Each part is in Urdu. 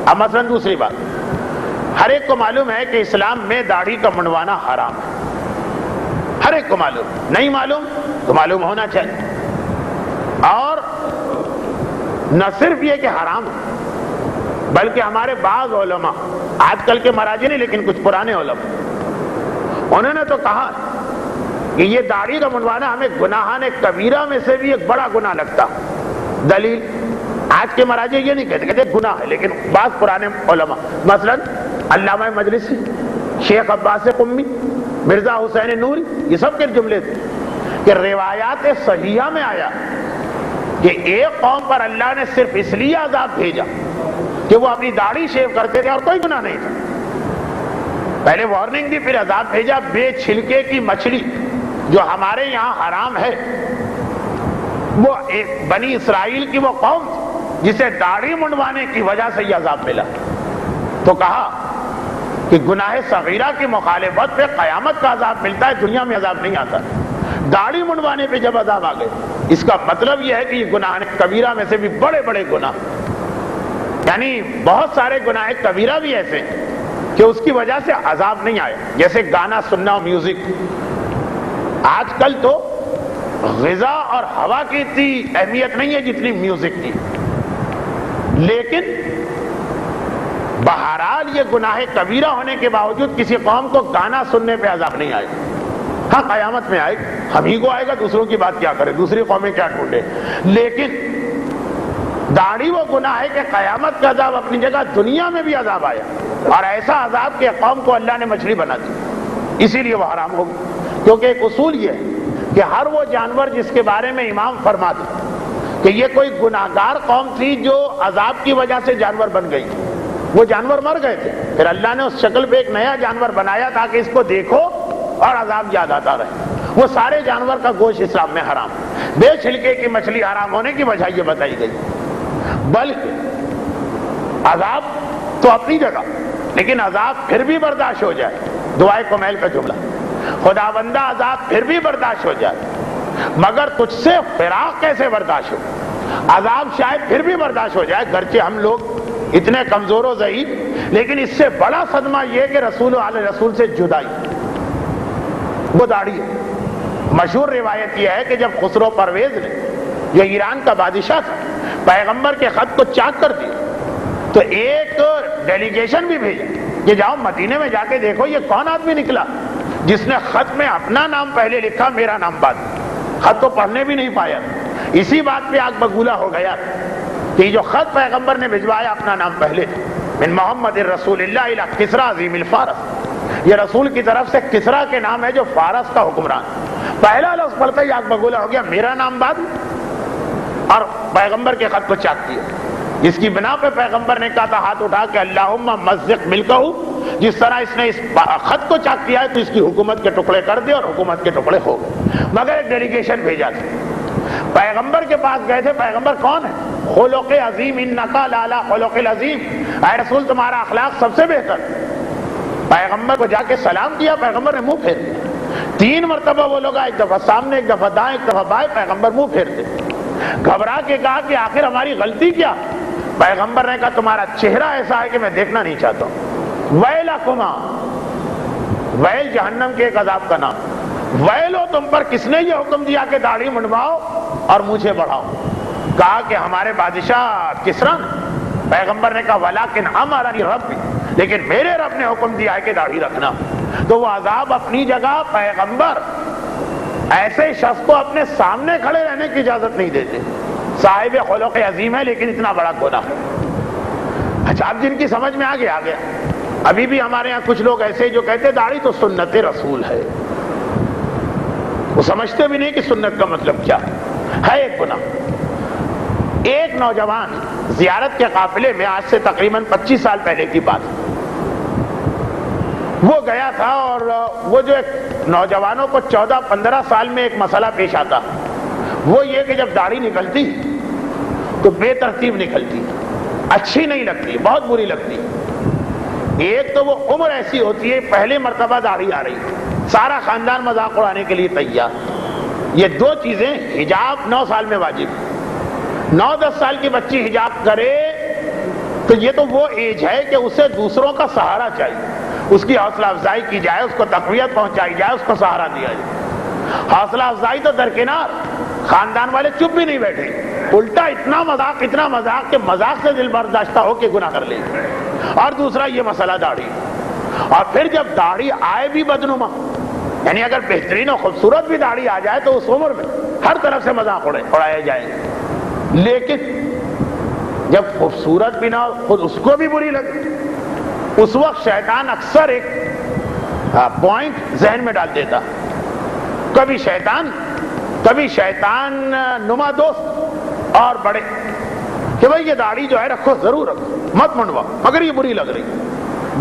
اب مثلا دوسری بات، ہر ایک کو معلوم ہے کہ اسلام میں داڑھی کا منڈوانا حرام ہے، ہر ایک کو معلوم، نہیں معلوم تو معلوم ہونا چاہیے. اور نہ صرف یہ کہ حرام ہے، بلکہ ہمارے بعض علماء، آج کل کے مراجع نہیں لیکن کچھ پرانے علماء، انہوں نے تو کہا کہ یہ داڑھی کا منڈوانا ہمیں گناہان کبیرہ میں سے بھی ایک بڑا گناہ لگتا. دلیل، آج کے مراجع یہ نہیں کہتے، کہتے گناہ ہے، لیکن بعض پرانے علماء مثلا علامہ مجلسی، شیخ عباس قمی، مرزا حسین نوری، یہ سب کے جملے تھے کہ روایات صحیحہ میں آیا کہ ایک قوم پر اللہ نے صرف اس لیے عذاب بھیجا کہ وہ اپنی داڑھی شیو کرتے تھے اور کوئی گناہ نہیں تھا. پہلے وارننگ دی، پھر عذاب بھیجا. بے چھلکے کی مچھلی جو ہمارے یہاں حرام ہے، وہ ایک بنی اسرائیل کی وہ قوم جسے داڑھی منڈوانے کی وجہ سے یہ عذاب ملا. تو کہا کہ گناہ صغیرہ کی مخالفت پہ قیامت کا عذاب ملتا ہے، دنیا میں عذاب نہیں آتا. داڑھی منڈوانے پہ جب عذاب آ گئے، اس کا مطلب یہ ہے کہ یہ گناہ کبیرہ میں سے بھی بڑے بڑے گناہ، یعنی بہت سارے گناہ کبیرہ بھی ایسے کہ اس کی وجہ سے عذاب نہیں آئے، جیسے گانا سننا اور میوزک. آج کل تو غذا اور ہوا کی اتنی اہمیت نہیں ہے جتنی میوزک کی، لیکن بہرحال یہ گناہ کبیرہ ہونے کے باوجود کسی قوم کو گانا سننے پہ عذاب نہیں آئے. ہاں قیامت میں آئے، ہم ہی کو آئے گا، دوسروں کی بات کیا کرے، دوسری قومیں کیا ڈھونڈے. لیکن داڑھی وہ گناہ ہے کہ قیامت کا عذاب اپنی جگہ دنیا میں بھی عذاب آیا، اور ایسا عذاب کہ قوم کو اللہ نے مچھلی بنا دی، اسی لیے وہ حرام ہوگی. کیونکہ ایک اصول یہ ہے کہ ہر وہ جانور جس کے بارے میں امام فرماتے کہ یہ کوئی گناہگار قوم تھی جو عذاب کی وجہ سے جانور بن گئی، وہ جانور مر گئے تھے، پھر اللہ نے اس شکل پہ ایک نیا جانور بنایا تاکہ اس کو دیکھو اور عذاب یاد آتا رہے. وہ سارے جانور کا گوشت اسلام میں حرام. بے چھلکے کی مچھلی حرام ہونے کی وجہ یہ بتائی گئی. بلکہ عذاب تو اپنی جگہ، لیکن عذاب پھر بھی برداشت ہو جائے. دعائے کمیل کا جملہ، خداوندہ عذاب پھر بھی برداشت ہو جائے، مگر تجھ سے فراق کیسے برداشت ہو. عذاب شاید پھر بھی برداشت ہو جائے، گرچہ ہم لوگ اتنے کمزور و ضعیف، لیکن اس سے بڑا صدمہ یہ کہ رسول سے جدائی، وہ داڑھی ہے. مشہور روایت یہ ہے کہ جب خسرو پرویز نے، جو ایران کا بادشاہ تھا، پیغمبر کے خط کو چاک کر دیا تو ایک ڈیلیگیشن بھی بھیجا کہ جاؤ مدینے میں جا کے دیکھو یہ کون آدمی نکلا جس نے خط میں اپنا نام پہلے لکھا، میرا نام بعد. خط تو پڑھنے بھی نہیں پایا. اسی بات پہ آگ بگولا ہو گیا کہ جو خط پیغمبر نے بھجوایا اپنا نام پہلے، من محمد رسول اللہ الی کسریٰ عظیم الفارس، یہ رسول کی طرف سے کسریٰ کے نام ہے جو فارس کا حکمران. پہلا لفظ پڑھتے ہی آگ بگولا ہو گیا، میرا نام بعد، اور پیغمبر کے خط کو چاک کیا. اس کی بنا پہ پیغمبر نے کہا تھا ہاتھ اٹھا کے اللہم مزق ملکہ، جس طرح اس نے اس خط کو چاک کیا ہے تو اس کی حکومت کے ٹکڑے کر دے، اور حکومت کے ٹکڑے ہو گئے. مگر ایک ڈیلیگیشن بھیجا تھا، پیغمبر کے پاس گئے تھے. پیغمبر کون ہے؟ خلق عظیم، انکا لالا خلق العظیم، اے رسول تمہارا اخلاق سب سے بہتر. پیغمبر کو جا کے سلام کیا، پیغمبر نے منہ پھیر دیا. 3 مرتبہ وہ لوگ، ایک دفعہ سامنے، ایک دفعہ دائیں، ایک دفعہ بائیں، پیغمبر منہ پھیرتے. گھبرا کے کہا کہ آخر ہماری غلطی کیا؟ پیغمبر نے کہا تمہارا چہرہ ایسا ہے کہ میں دیکھنا نہیں چاہتا ہوں. ویلکما، ویل جہنم کے ایک عذاب کا نام. ویلو تم پر کس نے یہ حکم دیا کہ داڑھی منڈواؤ اور مجھے بڑھاؤ؟ کہا کہ ہمارے بادشاہ کسریٰ نے. پیغمبر نے کہا ولیکن امرنی ربی، لیکن میرے رب نے حکم دیا ہے کہ داڑھی رکھنا. تو وہ عذاب اپنی جگہ. پیغمبر ایسے شخص کو اپنے سامنے کھڑے رہنے کی اجازت نہیں دیتے. صاحب خلق عظیم ہے لیکن اتنا بڑا گناہ. اچھا اب جن کی سمجھ میں آ گیا. ابھی بھی ہمارے یہاں کچھ لوگ ایسے جو کہتے داڑھی تو سنت رسول ہے، وہ سمجھتے بھی نہیں کہ سنت کا مطلب کیا ہے. ایک گناہ. ایک نوجوان زیارت کے قافلے میں، آج سے تقریباً 25 سال پہلے کی بات، وہ گیا تھا، اور وہ جو ایک نوجوانوں کو 14-15 سال میں ایک مسئلہ پیش آتا، وہ یہ کہ جب داڑھی نکلتی تو بے ترتیب نکلتی، اچھی نہیں لگتی، بہت بری لگتی. ایک تو وہ عمر ایسی ہوتی ہے، پہلے مرتبہ داڑھی آ رہی، سارا خاندان مذاق اڑانے کے لیے تیار. یہ 2 چیزیں. حجاب 9 سال میں واجب، 9-10 سال کی بچی حجاب کرے تو یہ تو وہ ایج ہے کہ اسے دوسروں کا سہارا چاہیے، اس کی حوصلہ افزائی کی جائے، اس کو تقویت پہنچائی جائے، اس کو سہارا دیا جائے۔ حوصلہ افزائی تو درکنار، خاندان والے چپ بھی نہیں بیٹھے، الٹا اتنا مذاق کہ مذاق سے دل برداشتہ ہو کے گناہ کر لے۔ اور دوسرا یہ مسئلہ داڑھی، اور پھر جب داڑھی آئے بھی بدنما، یعنی اگر بہترین اور خوبصورت بھی داڑھی آ جائے تو اس عمر میں ہر طرف سے مذاق اڑایا جائے، لیکن جب خوبصورت بھی نہ ہو، خود اس کو بھی بری لگے، اس وقت شیطان اکثر ایک پوائنٹ ذہن میں ڈال دیتا، کبھی شیطان نما دوست اور بڑے، کہ بھئی یہ داڑھی جو ہے رکھو، ضرور رکھو، مت منڈواؤ، مگر یہ بری لگ رہی،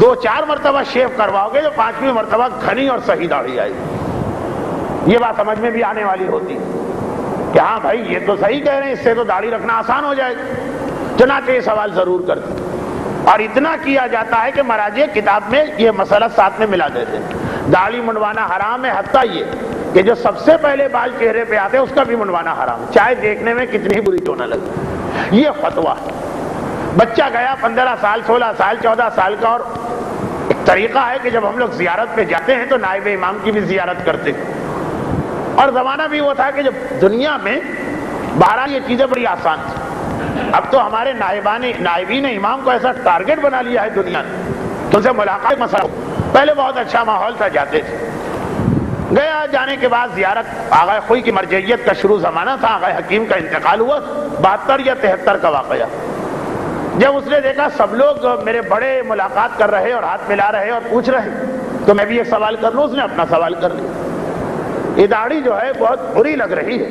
2-4 مرتبہ شیو کرواؤ گے جو 5ویں مرتبہ گھنی اور صحیح داڑھی آئے گی۔ یہ بات سمجھ میں بھی آنے والی ہوتی کہ ہاں بھائی یہ تو صحیح کہہ رہے ہیں، اس سے تو داڑھی رکھنا آسان ہو جائے گا، چنانچہ یہ سوال ضرور کرتے، اور اتنا کیا جاتا ہے کہ مراجع کتاب میں یہ مسئلہ ساتھ میں ملا دیتے ہیں، داڑھی منڈوانا حرام ہے، حتیٰ یہ کہ جو سب سے پہلے بال چہرے پہ آتے ہیں اس کا بھی منڈوانا حرام ہے، چاہے دیکھنے میں کتنی ہی بری کیوں نہ لگے۔ یہ فتویٰ ہے۔ بچہ گیا 15 سال 16 سال 14 سال کا، اور ایک طریقہ ہے کہ جب ہم لوگ زیارت پہ جاتے ہیں تو نائب امام کی بھی زیارت کرتے ہیں، اور زمانہ بھی وہ تھا کہ جب دنیا میں بہرحال یہ چیزیں بڑی آسان تھی، اب تو ہمارے نائبین امام کو ایسا ٹارگٹ بنا لیا ہے دنیا نے، ان سے ملاقات مسئلہ، پہلے بہت اچھا ماحول تھا، جاتے تھے، گیا، جانے کے بعد زیارت آغا خوئی کی مرجعیت کا شروع زمانہ تھا، آغا حکیم کا انتقال ہوا 72 یا 73 کا واقعہ۔ جب اس نے دیکھا سب لوگ میرے بڑے ملاقات کر رہے اور ہاتھ ملا رہے اور پوچھ رہے تو میں بھی ایک سوال کر لوں، اس نے اپنا سوال کر لیا، یہ داڑھی جو ہے بہت بری لگ رہی ہے،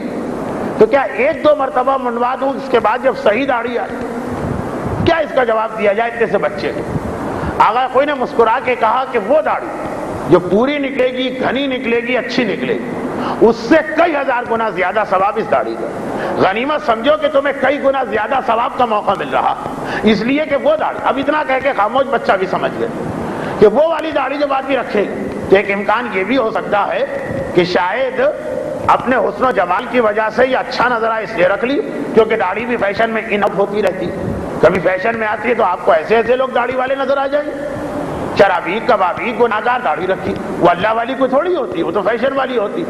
تو کیا 1-2 مرتبہ منڈوا دوں، اس کے بعد جب صحیح داڑھی آئے، کیا اس کا جواب دیا جائے اتنے سے بچے کو؟ آغا کوئی نے مسکرا کے کہا کہ وہ داڑھی جو پوری نکلے گی، گھنی نکلے گی، اچھی نکلے گی، اس سے کئی ہزار گنا زیادہ ثواب اس داڑھی کا، غنیمت سمجھو کہ تمہیں کئی گنا زیادہ ثواب کا موقع مل رہا، اس لیے کہ وہ داڑھی، اب اتنا کہہ کے خاموش، بچہ بھی سمجھ گیا کہ وہ والی داڑھی جب آدمی رکھے تو ایک امکان یہ بھی ہو سکتا ہے کہ شاید اپنے حسن و جمال کی وجہ سے یہ اچھا نظر آئے اس لیے رکھ لی، کیونکہ داڑھی بھی فیشن میں ان اپ ہوتی رہتی، کبھی فیشن میں آتی ہے تو آپ کو ایسے لوگ داڑھی والے نظر آ جائیں گے، شرابی کبابی گناہگار داڑھی رکھی، وہ اللہ والی کوئی تھوڑی ہوتی، وہ تو فیشن والی ہوتی،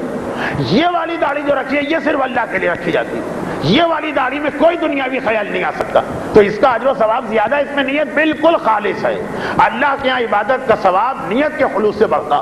یہ والی داڑھی جو رکھی ہے یہ صرف اللہ کے لیے رکھی جاتی ہے، یہ والی داڑھی میں کوئی دنیاوی خیال نہیں آ سکتا، تو اس کا اجر و ثواب زیادہ، اس میں نیت بالکل خالص ہے، اللہ کے یہاں عبادت کا ثواب نیت کے خلوص سے بڑھتا۔